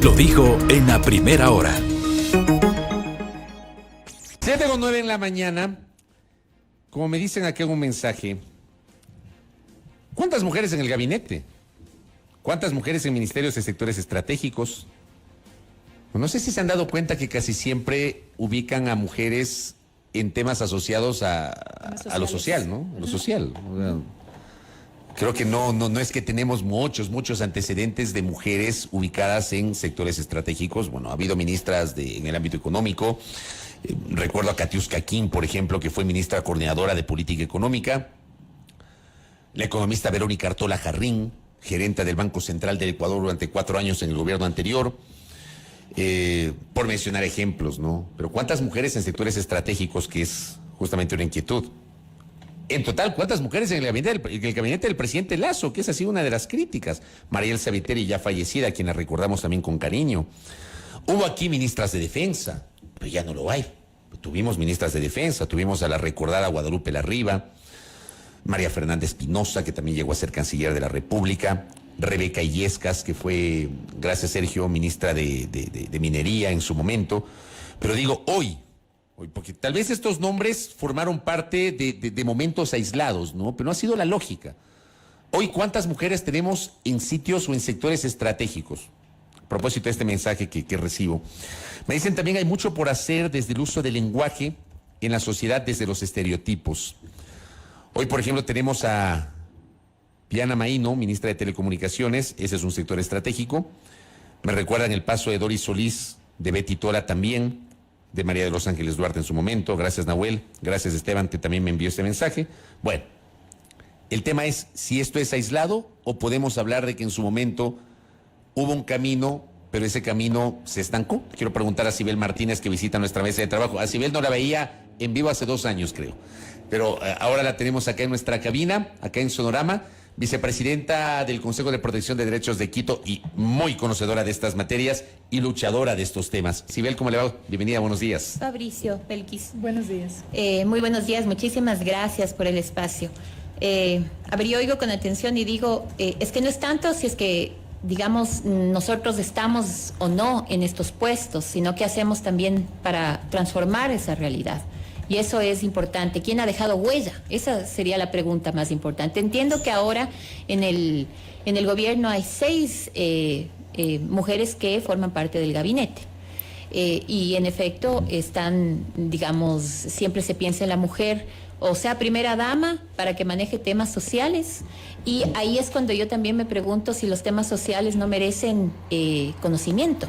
Lo dijo en la primera hora. 7:09 en la mañana. Como me dicen aquí en un mensaje, ¿cuántas mujeres en el gabinete? ¿Cuántas mujeres en ministerios y sectores estratégicos? No sé si se han dado cuenta que casi siempre ubican a mujeres en temas asociados a lo social, ¿no? A lo social. O sea, creo que no es que tenemos muchos antecedentes de mujeres ubicadas en sectores estratégicos. Bueno, ha habido ministras en el ámbito económico. Recuerdo a Katiuska Kim, por ejemplo, que fue ministra coordinadora de política económica. La economista Verónica Artola Jarrín, gerenta del Banco Central del Ecuador durante 4 años en el gobierno anterior. Por mencionar ejemplos, ¿no? Pero ¿cuántas mujeres en sectores estratégicos, que es justamente una inquietud? En total, ¿cuántas mujeres en el gabinete del presidente Lasso? Que esa ha sido una de las críticas. Mariel Sabiteri, ya fallecida, a quien la recordamos también con cariño. Hubo aquí ministras de defensa, pero ya no lo hay. Tuvimos ministras de defensa, tuvimos a la recordada Guadalupe Larriba, María Fernanda Espinosa, que también llegó a ser canciller de la República, Rebeca Illescas, que fue, gracias Sergio, ministra de Minería en su momento. Pero digo, hoy, porque tal vez estos nombres formaron parte de momentos aislados, ¿no? Pero no ha sido la lógica. Hoy, ¿cuántas mujeres tenemos en sitios o en sectores estratégicos? A propósito de este mensaje que recibo. Me dicen también hay mucho por hacer desde el uso del lenguaje en la sociedad, desde los estereotipos. Hoy, por ejemplo, tenemos a Diana Maíno, ministra de Telecomunicaciones, ese es un sector estratégico. Me recuerdan el paso de Doris Solís, de Betty Tora también, de María de los Ángeles Duarte en su momento. Gracias, Nahuel. Gracias, Esteban, que también me envió este mensaje. Bueno, el tema es si esto es aislado o podemos hablar de que en su momento hubo un camino, pero ese camino se estancó. Quiero preguntar a Sibel Martínez, que visita nuestra mesa de trabajo. A Sibel no la veía en vivo hace 2 años, creo. Pero ahora la tenemos acá en nuestra cabina, acá en Sonorama. Vicepresidenta del Consejo de Protección de Derechos de Quito y muy conocedora de estas materias y luchadora de estos temas. Sibel, ¿cómo le va? Bienvenida, buenos días. Fabricio Pelquis. Buenos días. Muy buenos días, muchísimas gracias por el espacio. A ver, yo oigo con atención y digo, es que no es tanto si es que, digamos, nosotros estamos o no en estos puestos, sino qué hacemos también para transformar esa realidad. Y eso es importante. ¿Quién ha dejado huella? Esa sería la pregunta más importante. Entiendo que ahora en el gobierno hay 6 mujeres que forman parte del gabinete. Y en efecto están, digamos, siempre se piensa en la mujer, o sea, primera dama, para que maneje temas sociales. Y ahí es cuando yo también me pregunto si los temas sociales no merecen conocimiento.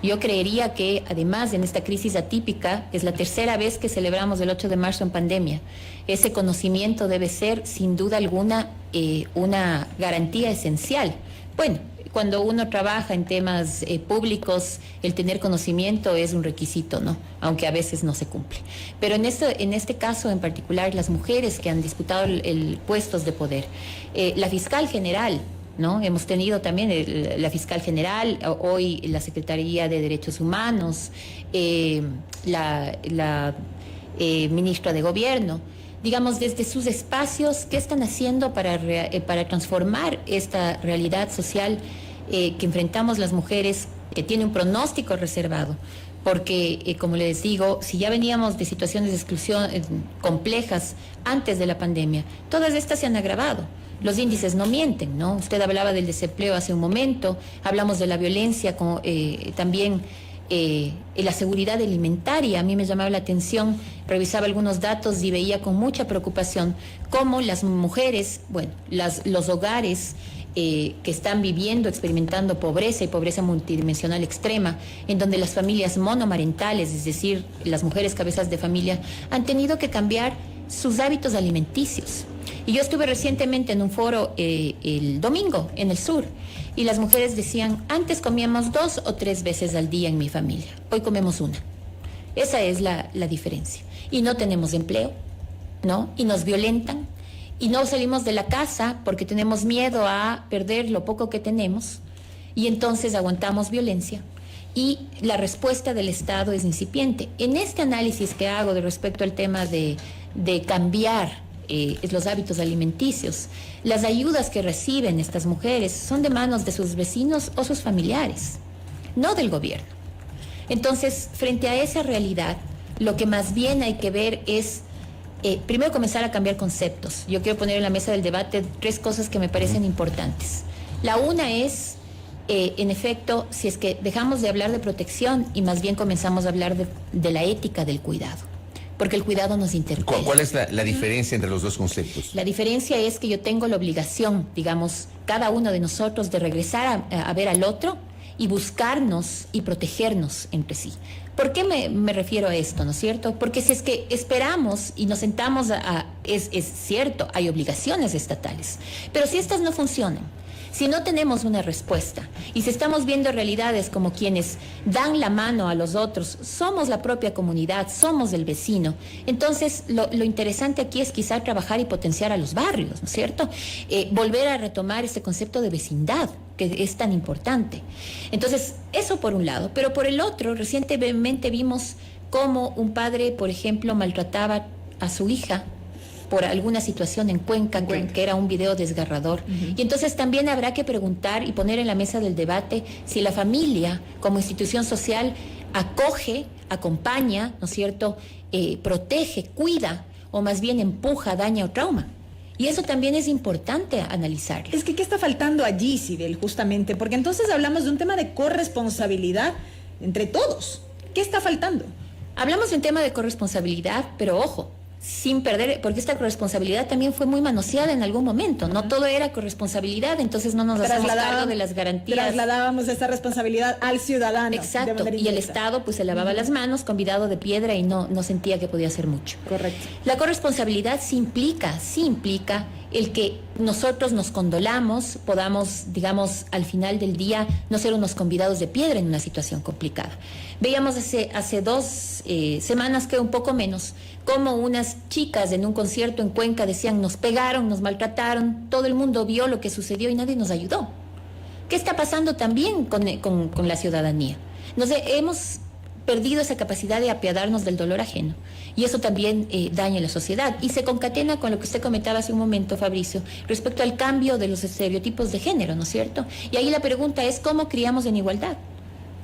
Yo creería que, además, en esta crisis atípica, es la 3ª vez que celebramos el 8 de marzo en pandemia. Ese conocimiento debe ser, sin duda alguna, una garantía esencial. Bueno, cuando uno trabaja en temas públicos, el tener conocimiento es un requisito, ¿no? Aunque a veces no se cumple. Pero en este caso en particular, las mujeres que han disputado puestos de poder, la fiscal general, ¿no? Hemos tenido también la fiscal general, hoy la Secretaría de Derechos Humanos, la ministra de Gobierno. Digamos, desde sus espacios, ¿qué están haciendo para transformar esta realidad social que enfrentamos las mujeres, que tiene un pronóstico reservado? Porque, como les digo, si ya veníamos de situaciones de exclusión complejas antes de la pandemia, todas estas se han agravado. Los índices no mienten, ¿no? Usted hablaba del desempleo hace un momento, hablamos de la violencia, también la seguridad alimentaria. A mí me llamaba la atención, revisaba algunos datos y veía con mucha preocupación cómo las mujeres, bueno, los hogares que están viviendo, experimentando pobreza y pobreza multidimensional extrema, en donde las familias monomarentales, es decir, las mujeres cabezas de familia, han tenido que cambiar sus hábitos alimenticios. Y yo estuve recientemente en un foro el domingo en el sur y las mujeres decían, antes comíamos 2 o 3 veces al día en mi familia, hoy comemos 1. Esa es la diferencia. Y no tenemos empleo, ¿no? Y nos violentan y no salimos de la casa porque tenemos miedo a perder lo poco que tenemos y entonces aguantamos violencia. Y la respuesta del Estado es incipiente. En este análisis que hago de respecto al tema de cambiar los hábitos alimenticios, las ayudas que reciben estas mujeres son de manos de sus vecinos o sus familiares. no del gobierno. Entonces, frente a esa realidad, lo que más bien hay que ver es, primero, comenzar a cambiar conceptos. Yo quiero poner en la mesa del debate 3 cosas que me parecen importantes. La una es, en efecto, si es que dejamos de hablar de protección y más bien comenzamos a hablar de la ética del cuidado, porque el cuidado nos interpela. ¿Cuál es la diferencia entre los dos conceptos? La diferencia es que yo tengo la obligación, digamos, cada uno de nosotros, de regresar a ver al otro y buscarnos y protegernos entre sí. ¿Por qué me refiero a esto, no es cierto? Porque si es que esperamos y nos sentamos es cierto, hay obligaciones estatales, pero si estas no funcionan, si no tenemos una respuesta y si estamos viendo realidades como quienes dan la mano a los otros, somos la propia comunidad, somos el vecino, entonces lo interesante aquí es quizá trabajar y potenciar a los barrios, ¿no es cierto? Volver a retomar ese concepto de vecindad que es tan importante. Entonces, eso por un lado, pero por el otro, recientemente vimos cómo un padre, por ejemplo, maltrataba a su hija por alguna situación en Cuenca. Que era un video desgarrador. Y entonces también habrá que preguntar y poner en la mesa del debate si la familia como institución social acoge, acompaña, ¿no es cierto?, protege, cuida, o más bien empuja, daña o trauma. Y eso también es importante analizar. Es que, ¿qué está faltando allí, Sibel, justamente? Porque entonces hablamos de un tema de corresponsabilidad entre todos. ¿Qué está faltando? Hablamos de un tema de corresponsabilidad, pero ojo, sin perder, porque esta corresponsabilidad también fue muy manoseada en algún momento, no todo era corresponsabilidad, entonces no nos hacemos cargo de las garantías. Trasladábamos esa responsabilidad al ciudadano. Exacto, y el Estado pues se lavaba las manos con vidado de piedra y no sentía que podía hacer mucho. Correcto. La corresponsabilidad sí implica el que nosotros nos condolamos, podamos, digamos, al final del día no ser unos convidados de piedra en una situación complicada. Veíamos hace 2 semanas, que un poco menos, como unas chicas en un concierto en Cuenca decían: nos pegaron, nos maltrataron, todo el mundo vio lo que sucedió y nadie nos ayudó. ¿Qué está pasando también con la ciudadanía? Hemos perdido esa capacidad de apiadarnos del dolor ajeno, y eso también daña la sociedad, y se concatena con lo que usted comentaba hace un momento, Fabricio, respecto al cambio de los estereotipos de género, ¿no es cierto? Y ahí la pregunta es: ¿cómo criamos en igualdad?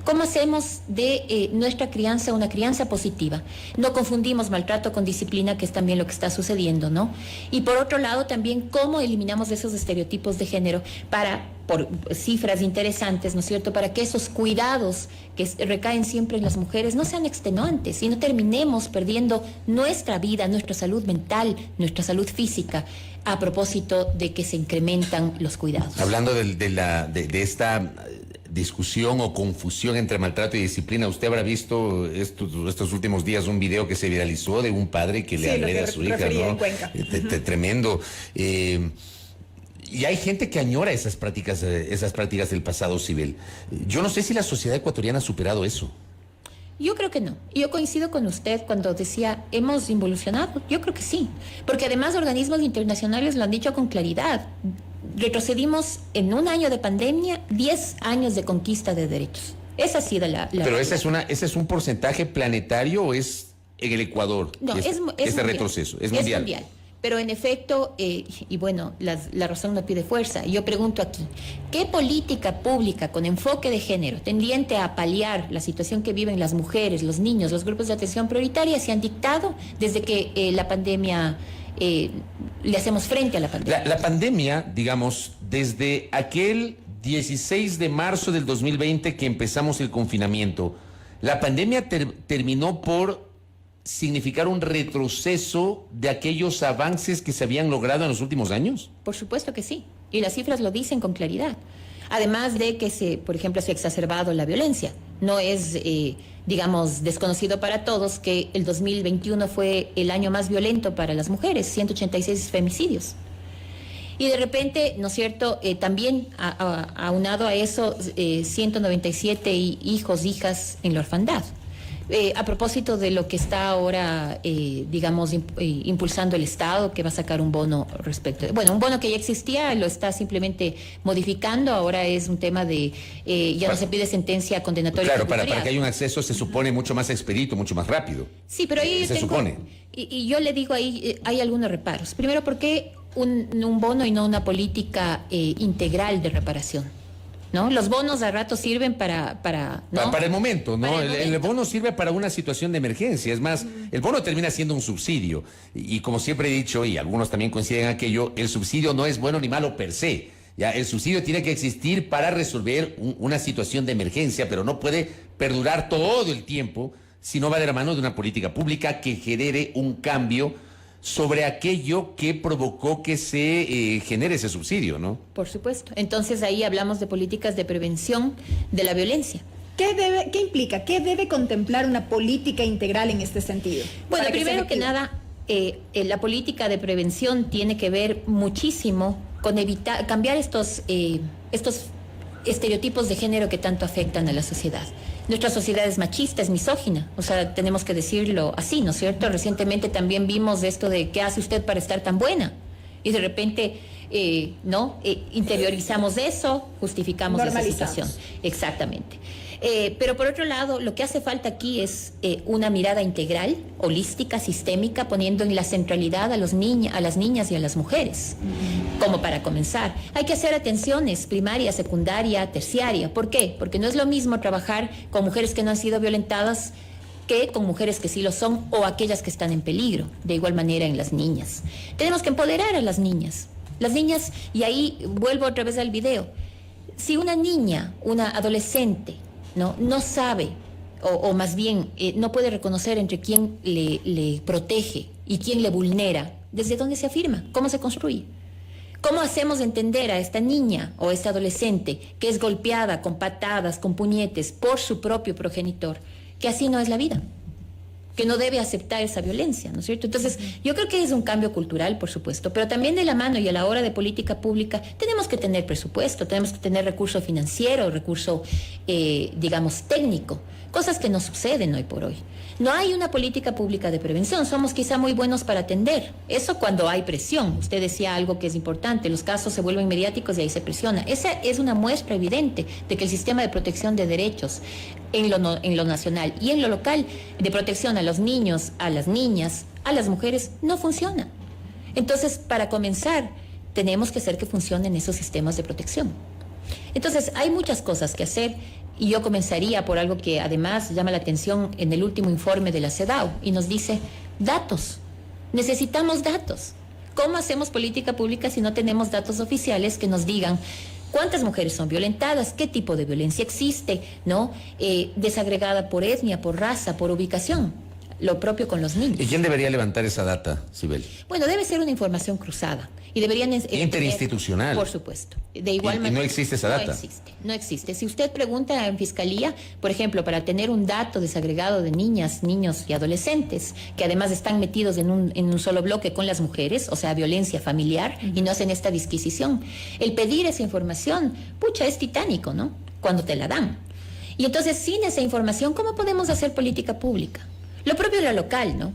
¿Cómo hacemos de nuestra crianza una crianza positiva? No confundimos maltrato con disciplina, que es también lo que está sucediendo, ¿no? Y por otro lado también, ¿cómo eliminamos esos estereotipos de género por cifras interesantes, ¿no es cierto?, para que esos cuidados que recaen siempre en las mujeres no sean extenuantes y no terminemos perdiendo nuestra vida, nuestra salud mental, nuestra salud física, a propósito de que se incrementan los cuidados. Hablando de esta discusión o confusión entre maltrato y disciplina, usted habrá visto estos últimos días un video que se viralizó de un padre que le agrede a su hija, ¿no? Tremendo. Y hay gente que añora esas prácticas del pasado, Sibel. Yo no sé si la sociedad ecuatoriana ha superado eso. Yo creo que no. Yo coincido con usted cuando decía, ¿hemos involucionado? Yo creo que sí. Porque además organismos internacionales lo han dicho con claridad. Retrocedimos en un año de pandemia 10 años de conquista de derechos. Esa ha sido la Pero ese es un porcentaje planetario, ¿o es en el Ecuador? No, es mundial. Retroceso. Es mundial. Es mundial. Pero en efecto, y bueno, la razón no pide fuerza. Yo pregunto aquí, ¿qué política pública con enfoque de género, tendiente a paliar la situación que viven las mujeres, los niños, los grupos de atención prioritaria, se han dictado desde que la pandemia, le hacemos frente a la pandemia? La pandemia, digamos, desde aquel 16 de marzo del 2020 que empezamos el confinamiento, la pandemia terminó por significar un retroceso de aquellos avances que se habían logrado en los últimos años? Por supuesto que sí, y las cifras lo dicen con claridad. Además de que por ejemplo, se ha exacerbado la violencia. No es, digamos, desconocido para todos que el 2021 fue el año más violento para las mujeres, 186 femicidios. Y de repente, ¿no es cierto?, también aunado a eso, 197 hijos, en la orfandad. A propósito de lo que está ahora, digamos, impulsando el Estado, que va a sacar un bono un bono que ya existía, lo está simplemente modificando, ahora es un tema de, no se pide sentencia condenatoria. Claro, para que haya un acceso se supone mucho más expedito, mucho más rápido. Sí, pero ahí se supone. Y yo le digo ahí, hay algunos reparos. Primero, ¿por qué un bono y no una política integral de reparación? ¿no? Los bonos a rato sirven para ¿no? Para el momento, ¿no? Para el El momento. bono sirve para una situación de emergencia. Es más, el bono termina siendo un subsidio. Y como siempre he dicho, y algunos también coinciden en aquello, el subsidio no es bueno ni malo per se. Ya, el subsidio tiene que existir para resolver una situación de emergencia, pero no puede perdurar todo el tiempo si no va de la mano de una política pública que genere un cambio sobre aquello que provocó que se genere ese subsidio, ¿no? Por supuesto. Entonces ahí hablamos de políticas de prevención de la violencia. ¿Qué implica? ¿Qué debe contemplar una política integral en este sentido? Bueno, Para sea primero que efectiva. nada, la política de prevención tiene que ver muchísimo con evitar, cambiar estos estereotipos de género que tanto afectan a la sociedad. Nuestra sociedad es machista, es misógina, o sea, tenemos que decirlo así, ¿no es cierto? Recientemente también vimos esto de ¿qué hace usted para estar tan buena? Y de repente, interiorizamos eso, justificamos esa Normalizamos. situación. Exactamente. Pero por otro lado, lo que hace falta aquí es una mirada integral, holística, sistémica, poniendo en la centralidad a las niñas y a las mujeres. Como para comenzar, hay que hacer atenciones primaria, secundaria, terciaria. ¿Por qué? Porque no es lo mismo trabajar con mujeres que no han sido violentadas que con mujeres que sí lo son o aquellas que están en peligro, de igual manera en las niñas. Tenemos que empoderar a las niñas. Las niñas, y ahí vuelvo otra vez al video, si una niña, una adolescente, no sabe, o más bien no puede reconocer entre quién le protege y quién le vulnera, ¿desde dónde se afirma? ¿Cómo se construye? ¿Cómo hacemos entender a esta niña o esta adolescente que es golpeada con patadas, con puñetes por su propio progenitor, que así no es la vida? Que no debe aceptar esa violencia, ¿no es cierto? Entonces, yo creo que es un cambio cultural, por supuesto, pero también de la mano y a la hora de política pública tenemos que tener presupuesto, tenemos que tener recurso financiero, recurso, digamos, técnico, cosas que no suceden hoy por hoy. No hay una política pública de prevención, somos quizá muy buenos para atender, eso cuando hay presión. Usted decía algo que es importante, los casos se vuelven mediáticos y ahí se presiona. Esa es una muestra evidente de que el sistema de protección de derechos en lo nacional y en lo local, de protección a los niños, a las niñas, a las mujeres, no funciona. Entonces, para comenzar, tenemos que hacer que funcionen esos sistemas de protección. Entonces, hay muchas cosas que hacer y yo comenzaría por algo que además llama la atención en el último informe de la CEDAW y nos dice datos. Necesitamos datos. ¿Cómo hacemos política pública si no tenemos datos oficiales que nos digan cuántas mujeres son violentadas, qué tipo de violencia existe, ¿no? Desagregada por etnia, por raza, por ubicación? Lo propio con los niños. ¿Y quién debería levantar esa data, Sibel? Bueno, debe ser una información cruzada y deberían Interinstitucional. Por supuesto. De igual Y manera. no existe esa data. No existe. Si usted pregunta en fiscalía, por ejemplo, para tener un dato desagregado de niñas, niños y adolescentes que además están metidos en un solo bloque con las mujeres, o sea, violencia familiar, y no hacen esta disquisición, el pedir esa información, pucha, es titánico, ¿no? Cuando te la dan. Y entonces, sin esa información, ¿cómo podemos hacer política pública? Lo propio de lo local, ¿no?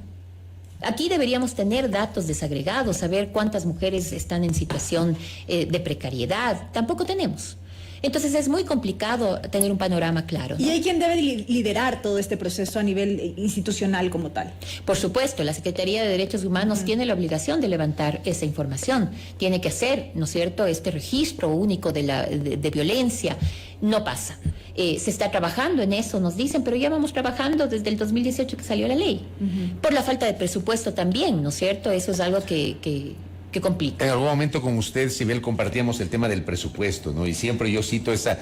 Aquí deberíamos tener datos desagregados, saber cuántas mujeres están en situación de precariedad. Tampoco tenemos. Entonces es muy complicado tener un panorama claro, ¿no? ¿Y hay quien debe liderar todo este proceso a nivel institucional como tal? Por supuesto, la Secretaría de Derechos Humanos tiene la obligación de levantar esa información. Tiene que hacer, ¿no es cierto?, este registro único de violencia. No pasa. Se está trabajando en eso, nos dicen, pero ya vamos trabajando desde el 2018 que salió la ley. Por la falta de presupuesto también, ¿no es cierto? Eso es algo que complica. En algún momento con usted, Sibel, compartíamos el tema del presupuesto, ¿no? Y siempre yo cito esa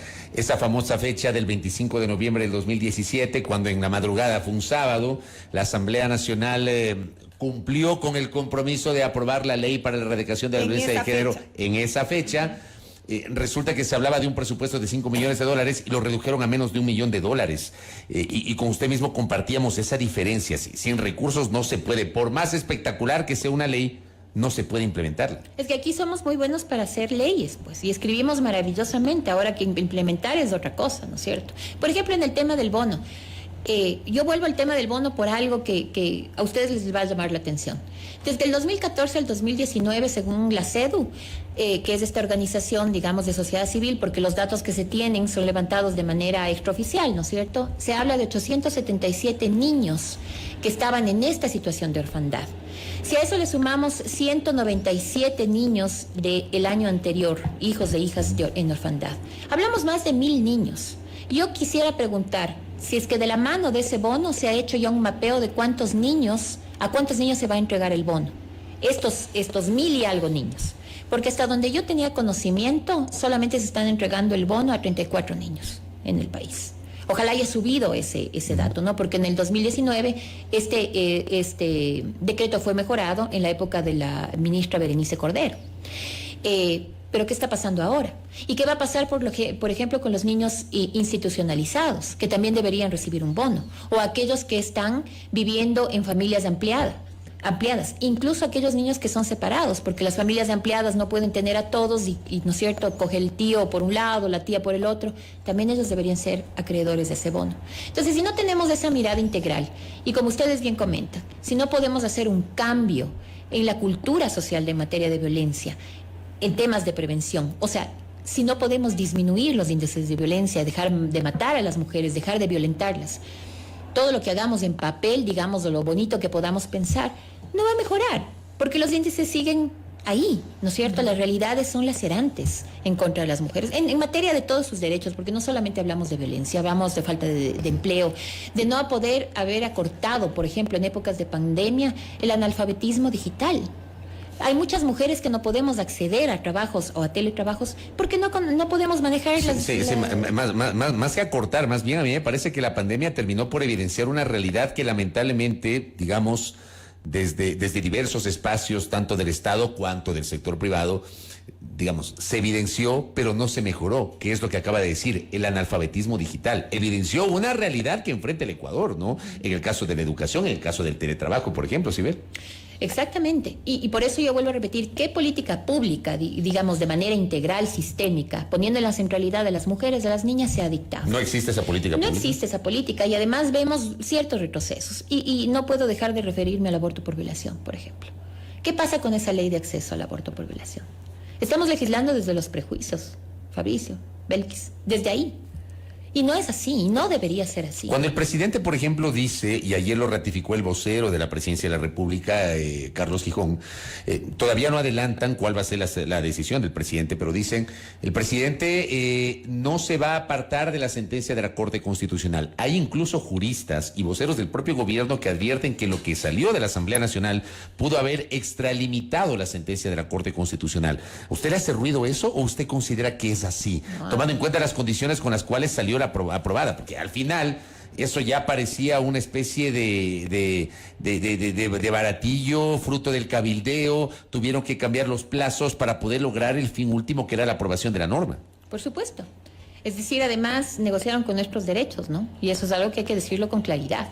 famosa fecha del 25 de noviembre del 2017, cuando en la madrugada, fue un sábado, la Asamblea Nacional cumplió con el compromiso de aprobar la ley para la erradicación de la violencia de género en esa fecha. Resulta que se hablaba de un presupuesto de $5 millones y lo redujeron a menos de $1 millón. Y con usted mismo compartíamos esa diferencia. Sin recursos no se puede, por más espectacular que sea una ley, no se puede implementarla. Es que aquí somos muy buenos para hacer leyes, pues, y escribimos maravillosamente, ahora que implementar es otra cosa, ¿no es cierto? Por ejemplo, en el tema del bono, Yo vuelvo al tema del bono por algo que a ustedes les va a llamar la atención. Desde el 2014 al 2019, según la CEDU, que es esta organización, digamos, de sociedad civil, porque los datos que se tienen son levantados de manera extraoficial, ¿no es cierto? Se habla de 877 niños que estaban en esta situación de orfandad. Si a eso le sumamos 197 niños del año anterior, hijos e hijas en orfandad, hablamos más de 1.000 niños. Yo quisiera preguntar si es que de la mano de ese bono se ha hecho ya un mapeo de a cuántos niños se va a entregar el bono. Estos 1.000 y algo niños. Porque hasta donde yo tenía conocimiento, solamente se están entregando el bono a 34 niños en el país. Ojalá haya subido ese dato, ¿no? Porque en el 2019 este decreto fue mejorado en la época de la ministra Berenice Cordero. Pero ¿qué está pasando ahora? ¿Y qué va a pasar, por ejemplo, con los niños institucionalizados, que también deberían recibir un bono? O aquellos que están viviendo en familias ampliadas, incluso aquellos niños que son separados, porque las familias ampliadas no pueden tener a todos y ¿no es cierto?, coge el tío por un lado, la tía por el otro, también ellos deberían ser acreedores de ese bono. Entonces, si no tenemos esa mirada integral, y como ustedes bien comentan, si no podemos hacer un cambio en la cultura social de materia de violencia, en temas de prevención, o sea, si no podemos disminuir los índices de violencia, dejar de matar a las mujeres, dejar de violentarlas, todo lo que hagamos en papel, digamos, o lo bonito que podamos pensar, no va a mejorar, porque los índices siguen ahí, ¿no es cierto? Las realidades son lacerantes en contra de las mujeres, en materia de todos sus derechos, porque no solamente hablamos de violencia, hablamos de falta de empleo, de no poder haber acortado, por ejemplo, en épocas de pandemia, el analfabetismo digital. Hay muchas mujeres que no podemos acceder a trabajos o a teletrabajos porque no podemos manejar las... Sí, más que acortar, más bien a mí me parece que la pandemia terminó por evidenciar una realidad que lamentablemente, digamos, desde diversos espacios, tanto del Estado cuanto del sector privado, digamos, se evidenció, pero no se mejoró, que es lo que acaba de decir, el analfabetismo digital. Evidenció una realidad que enfrenta el Ecuador, ¿no? En el caso de la educación, en el caso del teletrabajo, por ejemplo, ¿sí ven? Exactamente, y por eso yo vuelvo a repetir, ¿qué política pública, digamos, de manera integral, sistémica, poniendo en la centralidad de las mujeres, de las niñas, se ha dictado? No existe esa política pública. No existe esa política, y además vemos ciertos retrocesos, y no puedo dejar de referirme al aborto por violación, por ejemplo. ¿Qué pasa con esa ley de acceso al aborto por violación? Estamos legislando desde los prejuicios, Fabricio, Belkis, desde ahí. Y no es así, no debería ser así. Cuando el presidente, por ejemplo, dice, y ayer lo ratificó el vocero de la Presidencia de la República, Carlos Gijón, todavía no adelantan cuál va a ser la decisión del presidente, pero dicen, el presidente no se va a apartar de la sentencia de la Corte Constitucional. Hay incluso juristas y voceros del propio gobierno que advierten que lo que salió de la Asamblea Nacional pudo haber extralimitado la sentencia de la Corte Constitucional. ¿Usted le hace ruido eso o usted considera que es así? No. Tomando en cuenta las condiciones con las cuales salió la aprobada, porque al final eso ya parecía una especie de baratillo, fruto del cabildeo, tuvieron que cambiar los plazos para poder lograr el fin último, que era la aprobación de la norma. Por supuesto. Es decir, además negociaron con nuestros derechos, ¿no? Y eso es algo que hay que decirlo con claridad,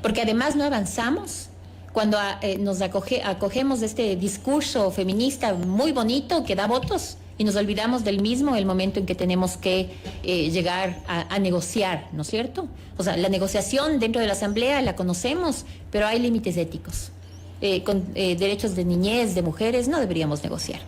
porque además no avanzamos cuando nos acogemos de este discurso feminista muy bonito que da votos, y nos olvidamos del mismo el momento en que tenemos que llegar a negociar, ¿no es cierto? O sea, la negociación dentro de la Asamblea la conocemos, pero hay límites éticos. Con derechos de niñez, de mujeres, no deberíamos negociar.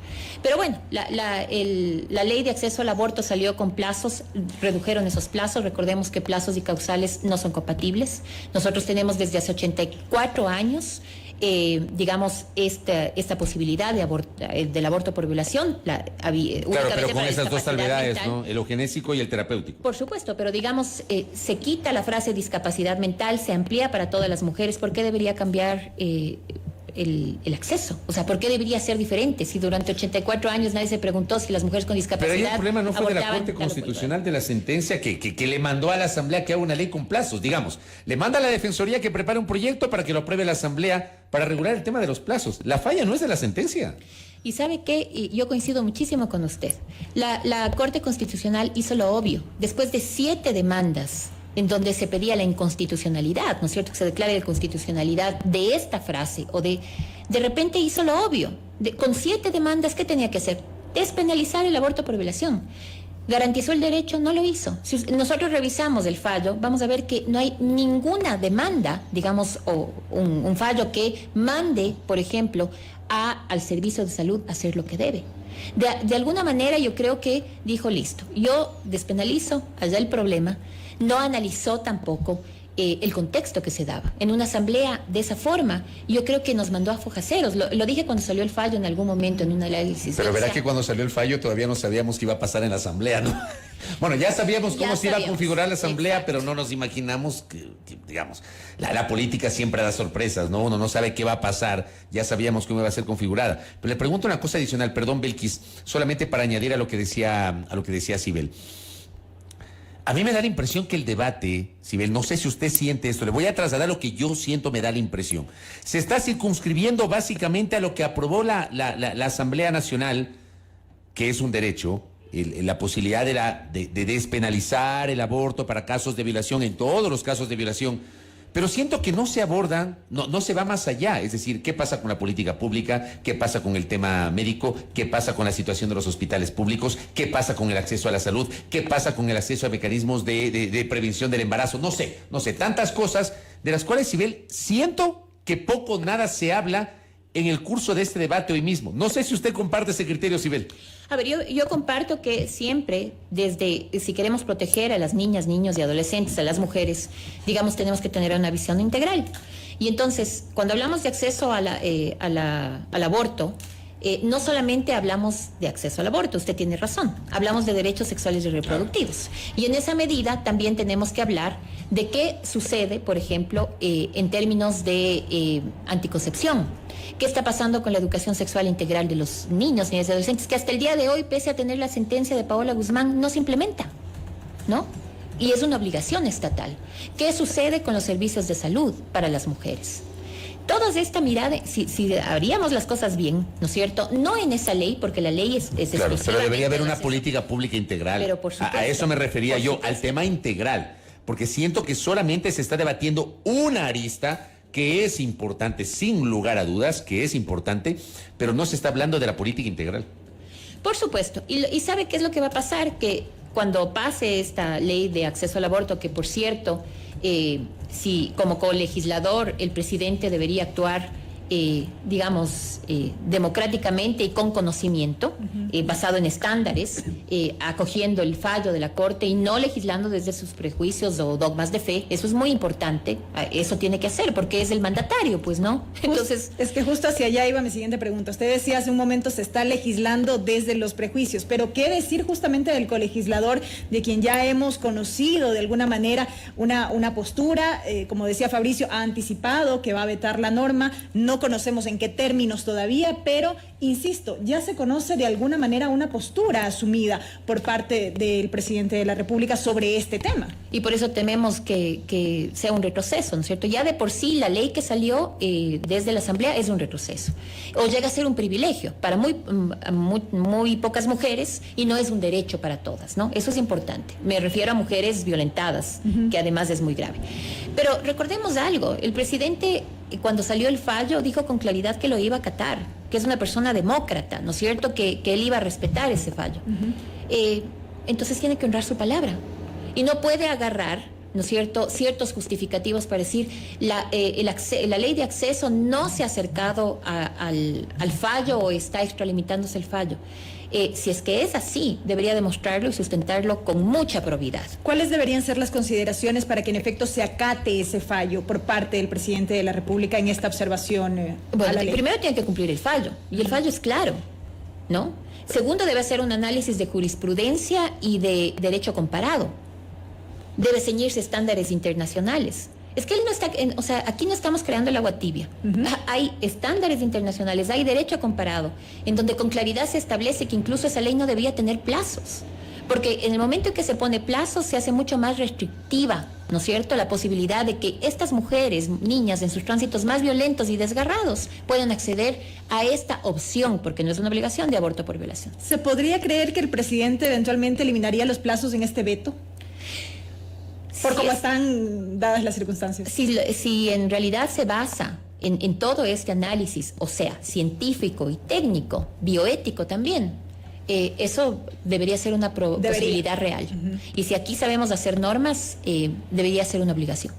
Pero bueno, la ley de acceso al aborto salió con plazos, redujeron esos plazos. Recordemos que plazos y causales no son compatibles. Nosotros tenemos desde hace 84 años digamos, esta posibilidad del aborto por violación. Claro, pero con esas dos salvedades, ¿no? El eugenésico y el terapéutico. Por supuesto, pero digamos, se quita la frase discapacidad mental, se amplía para todas las mujeres. ¿Por qué debería cambiar el acceso? O sea, ¿por qué debería ser diferente? Si durante 84 años nadie se preguntó si las mujeres con discapacidad... Pero ahí el problema no fue de la Corte Constitucional, de la sentencia que le mandó a la Asamblea que haga una ley con plazos, digamos. Le manda a la Defensoría que prepare un proyecto para que lo apruebe la Asamblea para regular el tema de los plazos. La falla no es de la sentencia. Y ¿sabe qué? Yo coincido muchísimo con usted. La Corte Constitucional hizo lo obvio. Después de 7 demandas en donde se pedía la inconstitucionalidad, ¿no es cierto?, que se declare la inconstitucionalidad de esta frase, o de repente hizo lo obvio. Con 7 demandas, ¿qué tenía que hacer? Despenalizar el aborto por violación. ¿Garantizó el derecho? No lo hizo. Si nosotros revisamos el fallo, vamos a ver que no hay ninguna demanda, digamos, o un fallo que mande, por ejemplo, al servicio de salud a hacer lo que debe. De alguna manera yo creo que dijo, listo, yo despenalizo allá el problema, no analizó tampoco el contexto que se daba. En una asamblea de esa forma, yo creo que nos mandó a fojaceros. Lo dije cuando salió el fallo en algún momento en un análisis. Pero verá que cuando salió el fallo todavía no sabíamos qué iba a pasar en la asamblea, ¿no? Bueno, ya sabíamos cómo se iba a configurar la asamblea, exacto, pero no nos imaginamos que digamos, la política siempre da sorpresas, ¿no? Uno no sabe qué va a pasar, ya sabíamos cómo iba a ser configurada. Pero le pregunto una cosa adicional, perdón, Belkis, solamente para añadir a lo que decía Sibel. A mí me da la impresión que el debate, Sibel, no sé si usted siente esto, le voy a trasladar lo que yo siento, me da la impresión. Se está circunscribiendo básicamente a lo que aprobó la Asamblea Nacional, que es un derecho, la posibilidad de despenalizar el aborto para casos de violación, en todos los casos de violación. Pero siento que no se abordan, no se va más allá. Es decir, ¿qué pasa con la política pública? ¿Qué pasa con el tema médico? ¿Qué pasa con la situación de los hospitales públicos? ¿Qué pasa con el acceso a la salud? ¿Qué pasa con el acceso a mecanismos de prevención del embarazo? No sé, tantas cosas de las cuales, Sibel, siento que poco o nada se habla en el curso de este debate hoy mismo. No sé si usted comparte ese criterio, Sibel. A ver, yo comparto que siempre, si queremos proteger a las niñas, niños y adolescentes, a las mujeres, digamos, tenemos que tener una visión integral. Y entonces, cuando hablamos de acceso al aborto, no solamente hablamos de acceso al aborto, usted tiene razón, hablamos de derechos sexuales y reproductivos. Y en esa medida también tenemos que hablar de qué sucede, por ejemplo, en términos de anticoncepción. ¿Qué está pasando con la educación sexual integral de los niños, niñas y adolescentes? Que hasta el día de hoy, pese a tener la sentencia de Paola Guzmán, no se implementa, ¿no? Y es una obligación estatal. ¿Qué sucede con los servicios de salud para las mujeres? Toda esta mirada, si haríamos las cosas bien, ¿no es cierto? No en esa ley, porque la ley es claro, pero debería haber una política pública integral. Pero por supuesto, a eso me refería yo, al tema integral, porque siento que solamente se está debatiendo una arista que es importante, sin lugar a dudas, que es importante, pero no se está hablando de la política integral. Por supuesto. Y ¿sabe qué es lo que va a pasar? Que cuando pase esta ley de acceso al aborto, que por cierto, si como colegislador el presidente debería actuar, democráticamente y con conocimiento, basado en estándares, acogiendo el fallo de la Corte y no legislando desde sus prejuicios o dogmas de fe. Eso es muy importante, eso tiene que hacer, porque es el mandatario, pues, ¿no? Entonces, es que justo hacia allá iba mi siguiente pregunta. Usted decía hace un momento se está legislando desde los prejuicios, pero ¿qué decir justamente del colegislador, de quien ya hemos conocido de alguna manera una postura, como decía Fabricio, ha anticipado que va a vetar la norma? No conocemos en qué términos todavía, pero insisto, ya se conoce de alguna manera una postura asumida por parte del presidente de la República sobre este tema. Y por eso tememos que sea un retroceso, ¿no es cierto? Ya de por sí la ley que salió desde la Asamblea es un retroceso, o llega a ser un privilegio para muy pocas mujeres y no es un derecho para todas, ¿no? Eso es importante. Me refiero a mujeres violentadas, que además es muy grave. Pero recordemos algo, el presidente, cuando salió el fallo, dijo con claridad que lo iba a acatar, que es una persona demócrata, ¿no es cierto?, que él iba a respetar ese fallo. Entonces tiene que honrar su palabra y no puede agarrar, ¿no es cierto?, ciertos justificativos para decir la ley de acceso no se ha acercado al fallo o está extralimitándose el fallo. Si es que es así, debería demostrarlo y sustentarlo con mucha probidad. ¿Cuáles deberían ser las consideraciones para que en efecto se acate ese fallo por parte del presidente de la República en esta observación? Bueno, primero tiene que cumplir el fallo, y el fallo es claro, ¿no? Segundo, debe hacer un análisis de jurisprudencia y de derecho comparado. Debe ceñirse estándares internacionales. Es que él no está, aquí no estamos creando el agua tibia. Hay estándares internacionales, hay derecho comparado, en donde con claridad se establece que incluso esa ley no debía tener plazos, porque en el momento en que se pone plazos se hace mucho más restrictiva, ¿no es cierto?, la posibilidad de que estas mujeres, niñas, en sus tránsitos más violentos y desgarrados, puedan acceder a esta opción, porque no es una obligación de aborto por violación. ¿Se podría creer que el presidente eventualmente eliminaría los plazos en este veto? Por cómo están dadas las circunstancias. Si en realidad se basa en todo este análisis, o sea, científico y técnico, bioético también, Eso debería ser una posibilidad real. Y si aquí sabemos hacer normas, debería ser una obligación.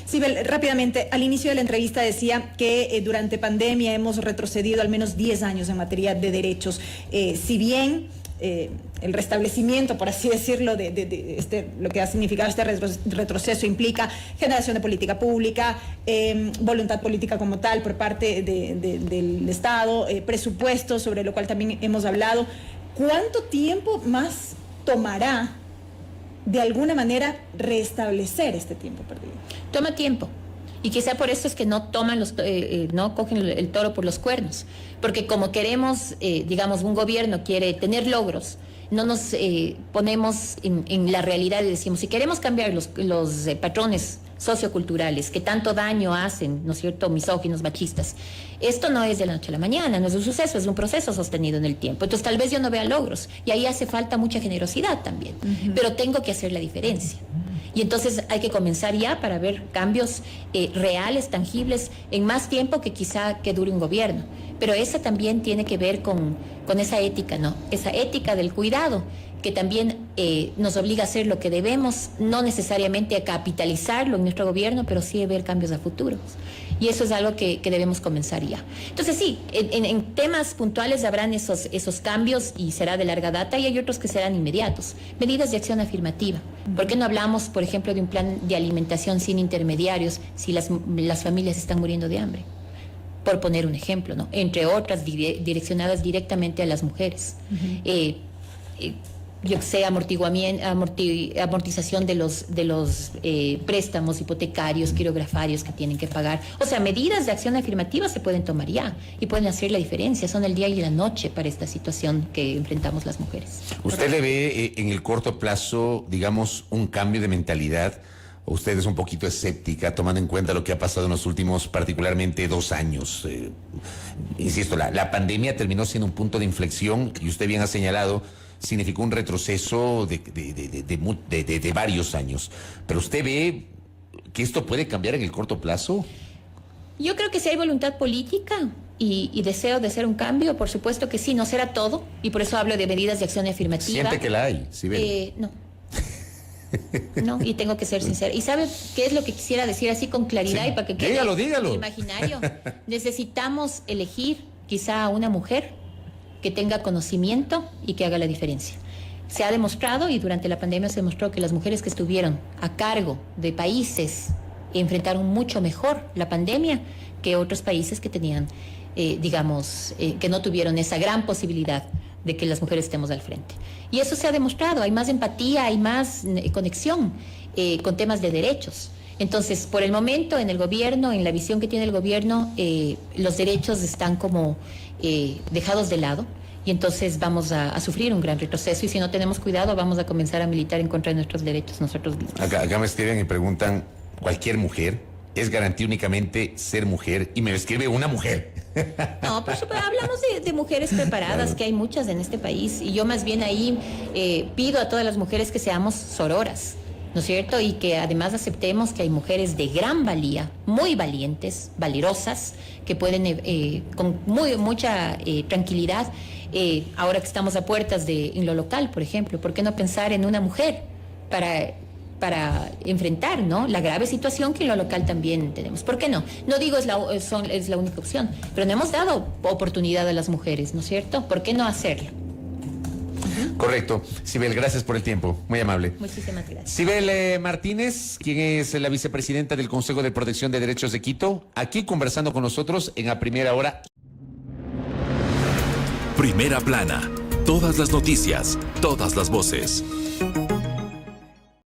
Sibel, rápidamente, al inicio de la entrevista decía que durante pandemia hemos retrocedido al menos 10 años en materia de derechos. Si bien el restablecimiento, por así decirlo, de lo que ha significado este retroceso implica generación de política pública, voluntad política como tal por parte del Estado, presupuesto, sobre lo cual también hemos hablado. ¿Cuánto tiempo más tomará de alguna manera restablecer este tiempo perdido? Toma tiempo. Y quizá por eso es que no toman no cogen el toro por los cuernos. Porque como queremos, digamos, un gobierno quiere tener logros, no nos ponemos en la realidad y decimos, si queremos cambiar los patrones socioculturales que tanto daño hacen, ¿no es cierto?, misóginos, machistas. Esto no es de la noche a la mañana, no es un suceso, es un proceso sostenido en el tiempo. Entonces tal vez yo no vea logros y ahí hace falta mucha generosidad también, pero tengo que hacer la diferencia. Y entonces hay que comenzar ya para ver cambios reales, tangibles, en más tiempo que quizá que dure un gobierno. Pero esa también tiene que ver con esa ética, ¿no? Esa ética del cuidado, que también nos obliga a hacer lo que debemos, no necesariamente a capitalizarlo en nuestro gobierno, pero sí a ver cambios a futuros. Y eso es algo que debemos comenzar ya. Entonces sí, en temas puntuales habrán esos cambios y será de larga data, y hay otros que serán inmediatos. Medidas de acción afirmativa. ¿Por qué no hablamos, por ejemplo, de un plan de alimentación sin intermediarios si las familias están muriendo de hambre? Por poner un ejemplo, ¿no? Entre otras direccionadas directamente a las mujeres. Yo que sé, amortización de los préstamos hipotecarios, quirografarios que tienen que pagar. O sea, medidas de acción afirmativa se pueden tomar ya y pueden hacer la diferencia. Son el día y la noche para esta situación que enfrentamos las mujeres. ¿Usted le ve en el corto plazo, digamos, un cambio de mentalidad? ¿O usted es un poquito escéptica, tomando en cuenta lo que ha pasado en los últimos, particularmente, 2 años? Insisto, la pandemia terminó siendo un punto de inflexión y usted bien ha señalado, significó un retroceso de varios años. ¿Pero usted ve que esto puede cambiar en el corto plazo? Yo creo que si hay voluntad política y deseo de hacer un cambio, por supuesto que sí, no será todo, y por eso hablo de medidas de acción afirmativa. ¿Siente que la hay? ¿Sí ve? No. No, y tengo que ser sincera. ¿Y sabe qué es lo que quisiera decir así con claridad? Sí. Y para que quede dígalo. imaginario? Necesitamos elegir quizá a una mujer que tenga conocimiento y que haga la diferencia. Se ha demostrado, y durante la pandemia se demostró, que las mujeres que estuvieron a cargo de países enfrentaron mucho mejor la pandemia que otros países que tenían, que no tuvieron esa gran posibilidad de que las mujeres estemos al frente. Y eso se ha demostrado, hay más empatía, hay más conexión con temas de derechos. Entonces, por el momento, en el gobierno, en la visión que tiene el gobierno, los derechos están como dejados de lado, y entonces vamos a sufrir un gran retroceso, y si no tenemos cuidado vamos a comenzar a militar en contra de nuestros derechos nosotros mismos. Acá me escriben y preguntan, ¿cualquier mujer? ¿Es garantía únicamente ser mujer? Y me escribe una mujer. No, por supuesto, hablamos de mujeres preparadas, claro, que hay muchas en este país, y yo más bien ahí pido a todas las mujeres que seamos sororas, ¿no es cierto? Y que además aceptemos que hay mujeres de gran valía, muy valientes, valerosas, que pueden con mucha tranquilidad, ahora que estamos a puertas en lo local, por ejemplo, ¿por qué no pensar en una mujer para enfrentar, ¿no?, la grave situación que en lo local también tenemos? ¿Por qué no? No digo es la única opción, pero no hemos dado oportunidad a las mujeres, ¿no es cierto? ¿Por qué no hacerlo? Correcto. Sibel, gracias por el tiempo. Muy amable. Muchísimas gracias. Sibel Martínez, quien es la vicepresidenta del Consejo de Protección de Derechos de Quito, aquí conversando con nosotros en A Primera Hora. Primera Plana. Todas las noticias, todas las voces.